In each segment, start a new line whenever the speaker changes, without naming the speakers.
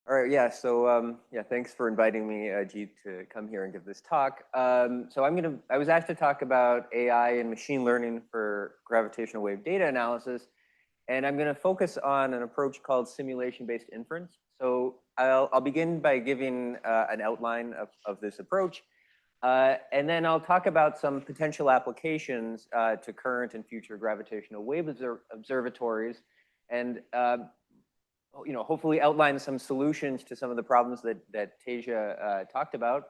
All right, yeah, so yeah, thanks for inviting me, Ajith, to come here and give this talk. I was asked to talk about AI and machine learning for gravitational wave data analysis, and I'm gonna focus on an approach called simulation-based inference. So I'll begin by giving an outline of this approach, and then I'll talk about some potential applications to current and future gravitational wave observatories, and hopefully outline some solutions to some of the problems that Teja talked about.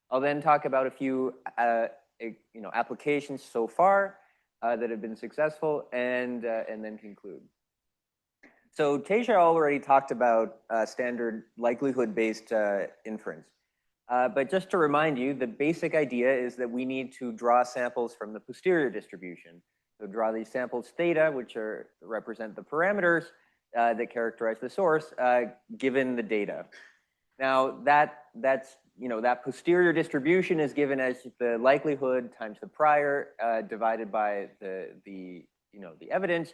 I'll then talk about a few applications so far that have been successful, and then conclude. So Teja already talked about standard likelihood-based inference. But just to remind you, the basic idea is that we need to draw samples from the posterior distribution. So draw these samples theta, which represent the parameters that characterize the source, given the data. Now that posterior distribution is given as the likelihood times the prior divided by the evidence.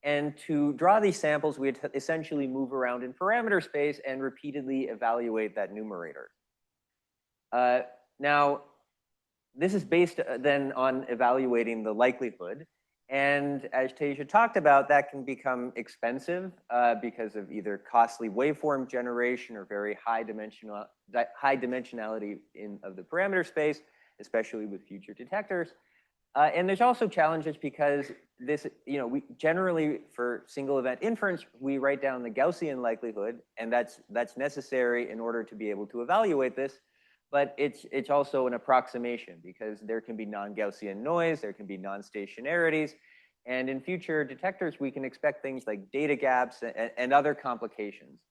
And to draw these samples, we essentially move around in parameter space and repeatedly evaluate that numerator. Now, this is based then on evaluating the likelihood. And as Teja talked about, that can become expensive because of either costly waveform generation or very high dimensionality of the parameter space, especially with future detectors. And there's also challenges because this, we generally for single event inference, we write down the Gaussian likelihood, and that's necessary in order to be able to evaluate this. But it's also an approximation because there can be non-Gaussian noise, there can be non-stationarities, and in future detectors we can expect things like data gaps and other complications.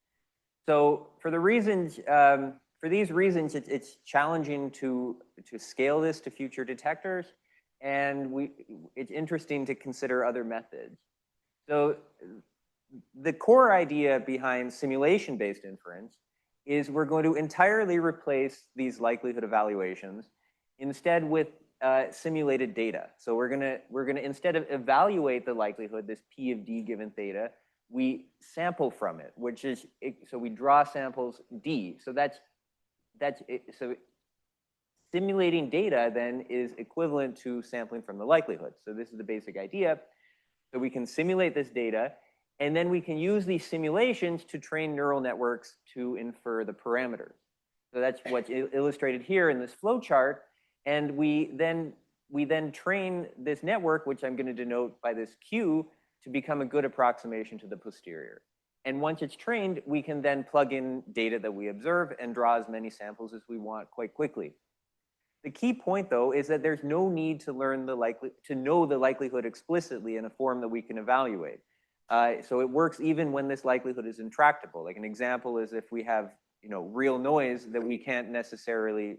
So for these reasons, it's challenging to scale this to future detectors, and it's interesting to consider other methods. So the core idea behind simulation-based inference is we're going to entirely replace these likelihood evaluations instead with simulated data. So we're gonna instead of evaluate the likelihood, this P of D given theta, we sample from it, which is so we draw samples D. So that's it. So simulating data then is equivalent to sampling from the likelihood. So this is the basic idea. So we can simulate this data, and then we can use these simulations to train neural networks to infer the parameters. So that's what's illustrated here in this flow chart. And we then train this network, which I'm going to denote by this Q, to become a good approximation to the posterior. And once it's trained, we can then plug in data that we observe and draw as many samples as we want quite quickly. The key point, though, is that there's no need to know the likelihood explicitly in a form that we can evaluate. So it works even when this likelihood is intractable. Like an example is if we have real noise that we can't necessarily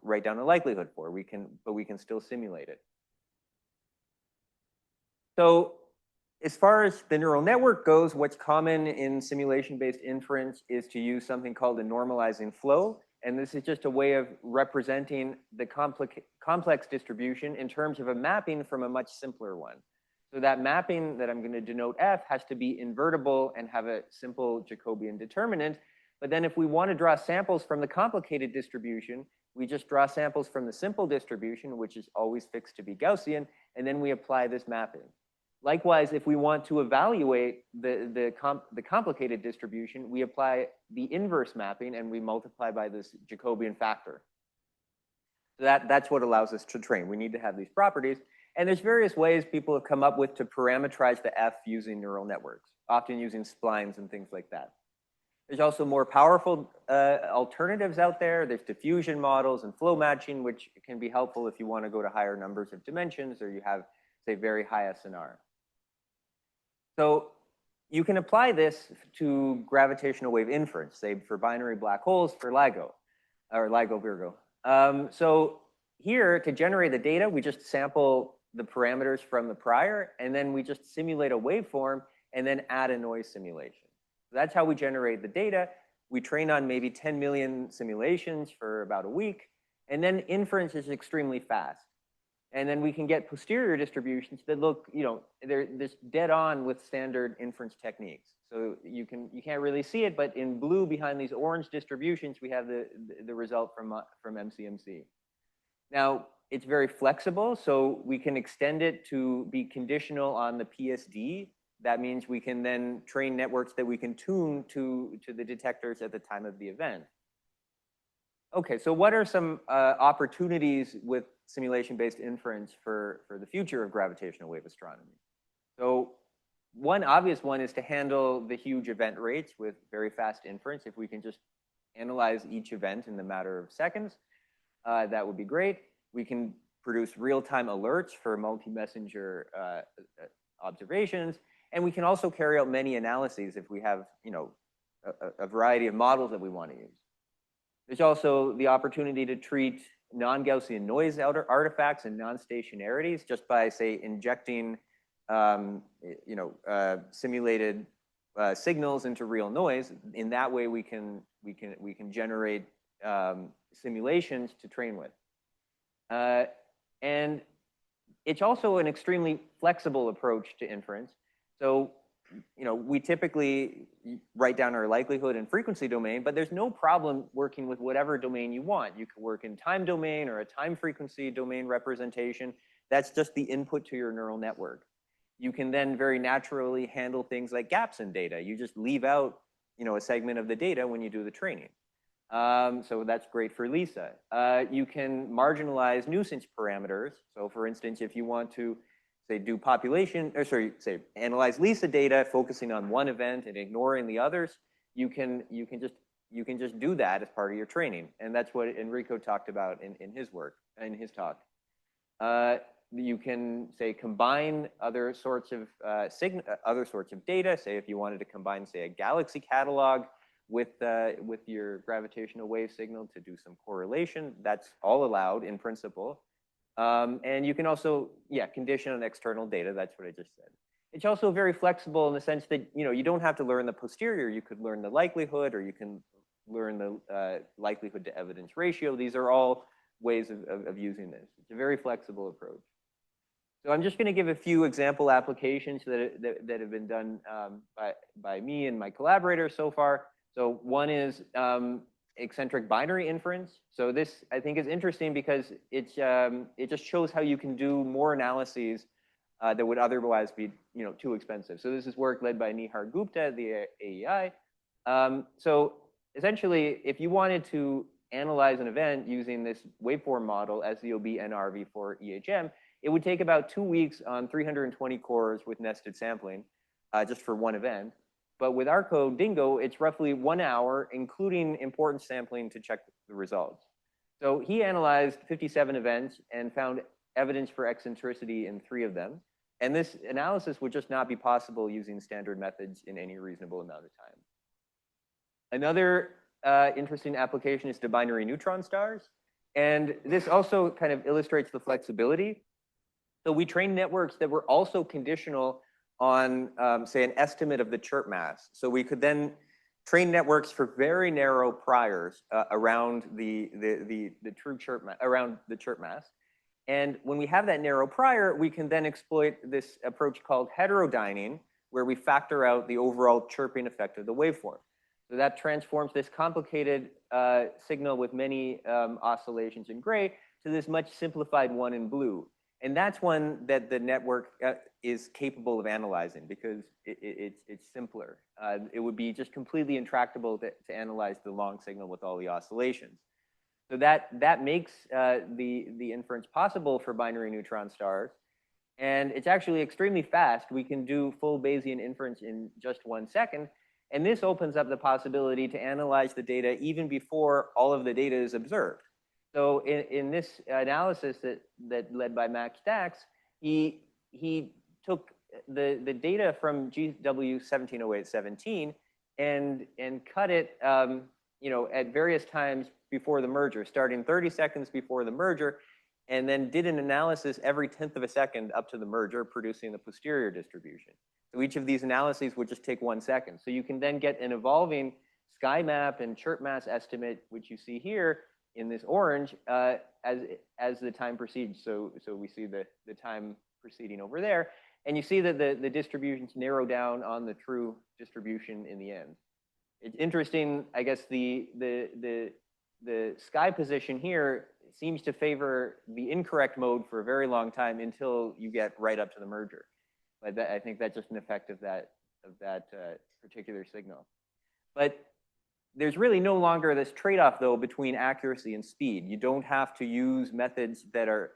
write down a likelihood for, but we can still simulate it. So as far as the neural network goes, what's common in simulation-based inference is to use something called a normalizing flow. And this is just a way of representing the complex distribution in terms of a mapping from a much simpler one. So that mapping that I'm going to denote F has to be invertible and have a simple Jacobian determinant. But then if we want to draw samples from the complicated distribution, we just draw samples from the simple distribution, which is always fixed to be Gaussian, and then we apply this mapping. Likewise, if we want to evaluate the complicated distribution, we apply the inverse mapping and we multiply by this Jacobian factor. So that's what allows us to train. We need to have these properties. And there's various ways people have come up with to parameterize the F using neural networks, often using splines and things like that. There's also more powerful alternatives out there. There's diffusion models and flow matching, which can be helpful if you want to go to higher numbers of dimensions or you have, say, very high SNR. So you can apply this to gravitational wave inference, say for binary black holes for LIGO, or LIGO Virgo. So here, to generate the data, we just sample the parameters from the prior, and then we just simulate a waveform and then add a noise simulation. So that's how we generate the data. We train on maybe 10 million simulations for about a week, and then inference is extremely fast. And then we can get posterior distributions that look, they're just dead on with standard inference techniques. So you can't really see it, but in blue behind these orange distributions, we have the result from MCMC. Now, it's very flexible, so we can extend it to be conditional on the PSD. That means we can then train networks that we can tune to the detectors at the time of the event. Okay, so what are some opportunities with simulation-based inference for the future of gravitational wave astronomy? So one obvious one is to handle the huge event rates with very fast inference. If we can just analyze each event in the matter of seconds, that would be great. We can produce real-time alerts for multi-messenger observations, and we can also carry out many analyses if we have, a variety of models that we want to use. There's also the opportunity to treat non-Gaussian noise artifacts and non-stationarities just by, say, injecting simulated signals into real noise. In that way, we can generate simulations to train with. And it's also an extremely flexible approach to inference. So, we typically write down our likelihood and frequency domain, but there's no problem working with whatever domain you want. You could work in time domain or a time frequency domain representation. That's just the input to your neural network. You can then very naturally handle things like gaps in data. You just leave out, a segment of the data when you do the training. So that's great for LISA. You can marginalize nuisance parameters. So for instance, if you want to say analyze LISA data, focusing on one event and ignoring the others, you can just do that as part of your training. And that's what Enrico talked about in his work, in his talk. You can say combine other sorts of data. Say if you wanted to combine, say, a galaxy catalog with your gravitational wave signal to do some correlation. That's all allowed in principle. And you can also, condition on external data. That's what I just said. It's also very flexible in the sense that, you don't have to learn the posterior. You could learn the likelihood, or you can learn the likelihood to evidence ratio. These are all ways of using this. It's a very flexible approach. So I'm just going to give a few example applications that have been done by me and my collaborators so far. So one is eccentric binary inference. So this, I think, is interesting because it just shows how you can do more analyses that would otherwise be too expensive. So this is work led by Nihar Gupta at the AEI. So essentially, if you wanted to analyze an event using this waveform model, SZOB NRV4 EHM, it would take about 2 weeks on 320 cores with nested sampling, just for one event. But with our code, Dingo, it's roughly 1 hour, including important sampling to check the results. So he analyzed 57 events and found evidence for eccentricity in 3 of them. And this analysis would just not be possible using standard methods in any reasonable amount of time. Another interesting application is to binary neutron stars. And this also kind of illustrates the flexibility. So we trained networks that were also conditional on, say, an estimate of the chirp mass. So we could then train networks for very narrow priors around the true chirp mass, around the chirp mass. And when we have that narrow prior, we can then exploit this approach called heterodyning, where we factor out the overall chirping effect of the waveform. So that transforms this complicated signal with many oscillations in gray to this much simplified one in blue. And that's one that the network is capable of analyzing because it's simpler. It would be just completely intractable to analyze the long signal with all the oscillations. So that makes the inference possible for binary neutron stars. And it's actually extremely fast. We can do full Bayesian inference in just 1 second. And this opens up the possibility to analyze the data even before all of the data is observed. So in this analysis that led by Max Dax, he took the data from GW170817 and cut it at various times before the merger, starting 30 seconds before the merger, and then did an analysis every 1/10 of a second up to the merger, producing the posterior distribution. So each of these analyses would just take 1 second. So you can then get an evolving sky map and chirp mass estimate, which you see here in this orange, as the time proceeds. So we see the time proceeding over there. And you see that the distributions narrow down on the true distribution in the end. It's interesting, I guess the sky position here seems to favor the incorrect mode for a very long time until you get right up to the merger. But I think that's just an effect of that particular signal. But there's really no longer this trade-off, though, between accuracy and speed. You don't have to use methods that are,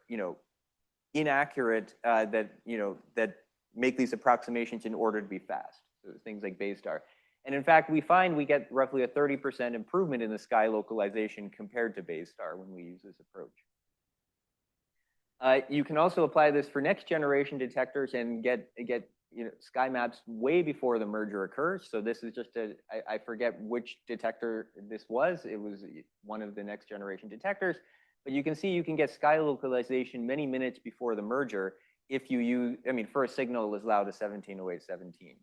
inaccurate, that make these approximations in order to be fast. So things like Baystar. And in fact, we find we get roughly a 30% improvement in the sky localization compared to Baystar when we use this approach. You can also apply this for next generation detectors and get sky maps way before the merger occurs. So this is just I forget which detector this was. It was one of the next generation detectors. But you can see you can get sky localization many minutes before the merger if you use, for a signal as loud as 170817.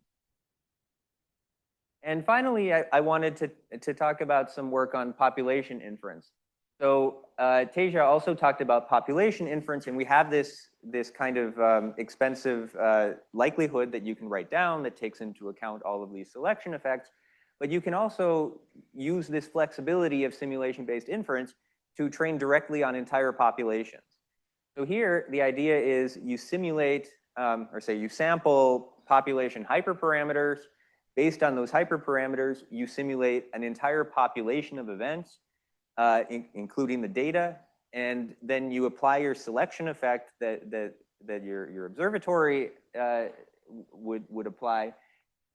And finally, I wanted to talk about some work on population inference. So Teja also talked about population inference, and we have this kind of expensive likelihood that you can write down that takes into account all of these selection effects. But you can also use this flexibility of simulation-based inference to train directly on entire populations. So here, the idea is you simulate, or say you sample population hyperparameters. Based on those hyperparameters, you simulate an entire population of events, including the data, and then you apply your selection effect that your observatory would apply,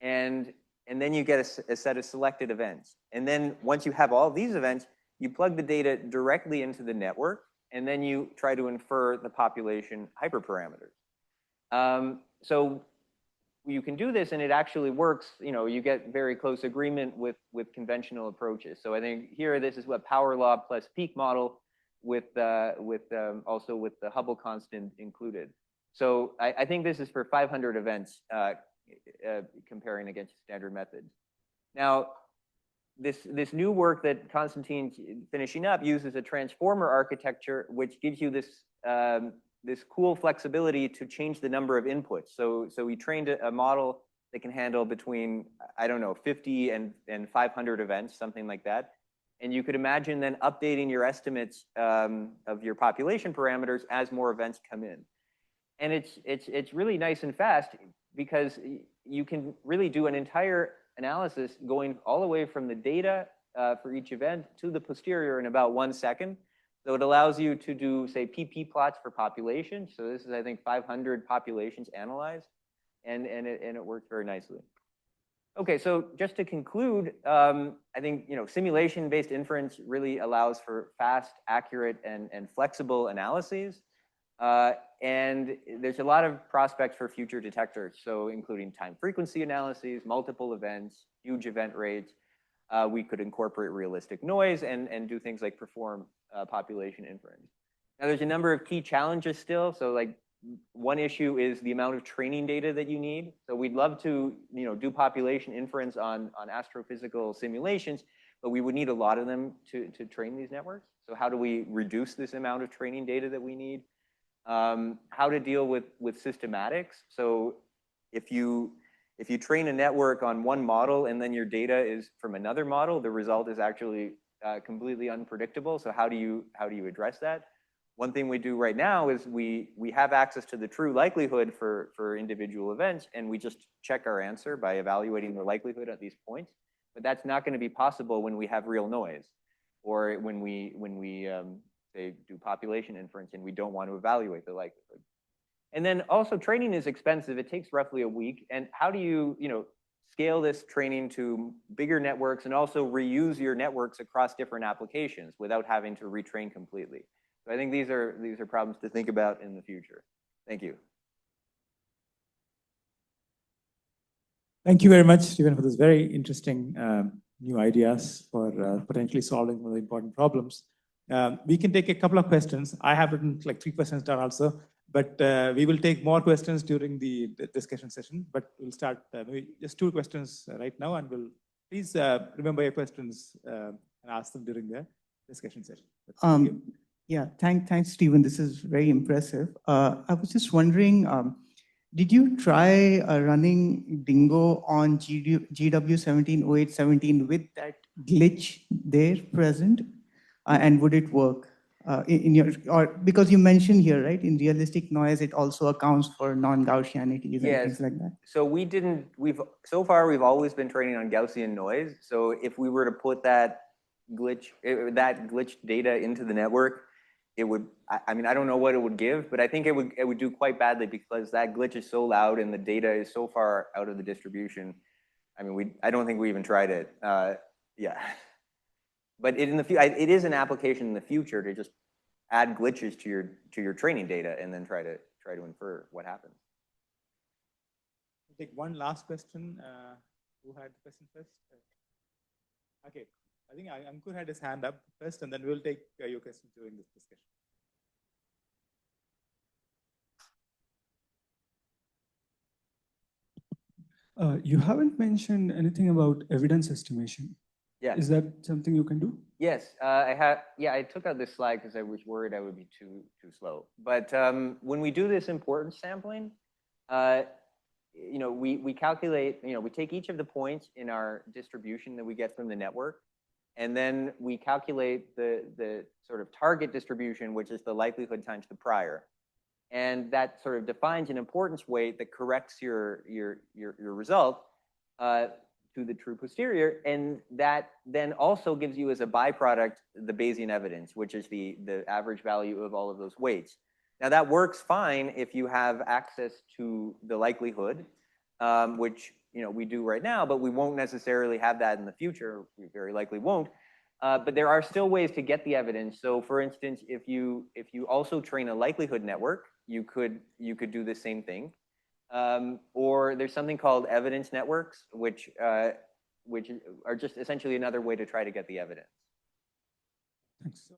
and then you get a set of selected events. And then once you have all these events, you plug the data directly into the network, and then you try to infer the population hyperparameters. So you can do this, and it actually works. You get very close agreement with conventional approaches. So I think here, this is what power law plus peak model with also with the Hubble constant included. So I think this is for 500 events comparing against standard methods. Now, this new work that Konstantin's finishing up uses a transformer architecture, which gives you this this cool flexibility to change the number of inputs. So we trained a model that can handle between, I don't know, 50 and 500 events, something like that. And you could imagine then updating your estimates of your population parameters as more events come in. And it's really nice and fast because you can really do an entire analysis going all the way from the data for each event to the posterior in about 1 second. So it allows you to do, say, PP plots for population. So this is, I think, 500 populations analyzed, and it works very nicely. Okay, so just to conclude, I think simulation-based inference really allows for fast, accurate, and flexible analyses. And there's a lot of prospects for future detectors, so including time frequency analyses, multiple events, huge event rates. We could incorporate realistic noise and do things like perform population inference. Now, there's a number of key challenges still. So like one issue is the amount of training data that you need. So we'd love to do population inference on astrophysical simulations, but we would need a lot of them to train these networks. So how do we reduce this amount of training data that we need? How to deal with systematics. So if you train a network on one model and then your data is from another model, the result is actually completely unpredictable. So how do you address that? One thing we do right now is we have access to the true likelihood for individual events, and we just check our answer by evaluating the likelihood at these points. But that's not going to be possible when we have real noise, or when we say do population inference and we don't want to evaluate the likelihood. And then also training is expensive. It takes roughly a week. And how do you scale this training to bigger networks and also reuse your networks across different applications without having to retrain completely? So I think these are problems to think about in the future. Thank you.
Thank you very much, Stephen, for this very interesting new ideas for potentially solving one of the important problems. We can take a couple of questions. I have written like 3 questions down also, but we will take more questions during the discussion session. But we'll start maybe just 2 questions right now, and we'll please remember your questions and ask them during the discussion session.
Yeah, thanks, Stephen. This is very impressive. I was just wondering, Did you try running Dingo on GW170817 with that glitch there present? And would it work in your, or because you mentioned here, right, in realistic noise, it also accounts for non-Gaussianities and things like that.
So so far we've always been training on Gaussian noise. So if we were to put that glitched data into the network, it would, I mean, I don't know what it would give, but I think it would do quite badly because that glitch is so loud and the data is so far out of the distribution. I mean, I don't think we even tried it. Yeah. But it is an application in the future to just add glitches to your training data and then try to infer what happens.
We'll take one last question. Who had the question first? Okay. I think Ankur had his hand up first, and then we'll take your questions during this discussion.
You haven't mentioned anything about evidence estimation.
Yeah.
Is that something you can do?
Yes, I took out this slide because I was worried I would be too slow. But when we do this importance sampling, we calculate, we take each of the points in our distribution that we get from the network, and then we calculate the sort of target distribution, which is the likelihood times the prior. And that sort of defines an importance weight that corrects your result to the true posterior. And that then also gives you as a byproduct the Bayesian evidence, which is the average value of all of those weights. Now that works fine if you have access to the likelihood, which we do right now, but we won't necessarily have that in the future. We very likely won't. But there are still ways to get the evidence. So for instance, if you also train a likelihood network, you could do the same thing. Or there's something called evidence networks, which are just essentially another way to try to get the evidence.
Thanks.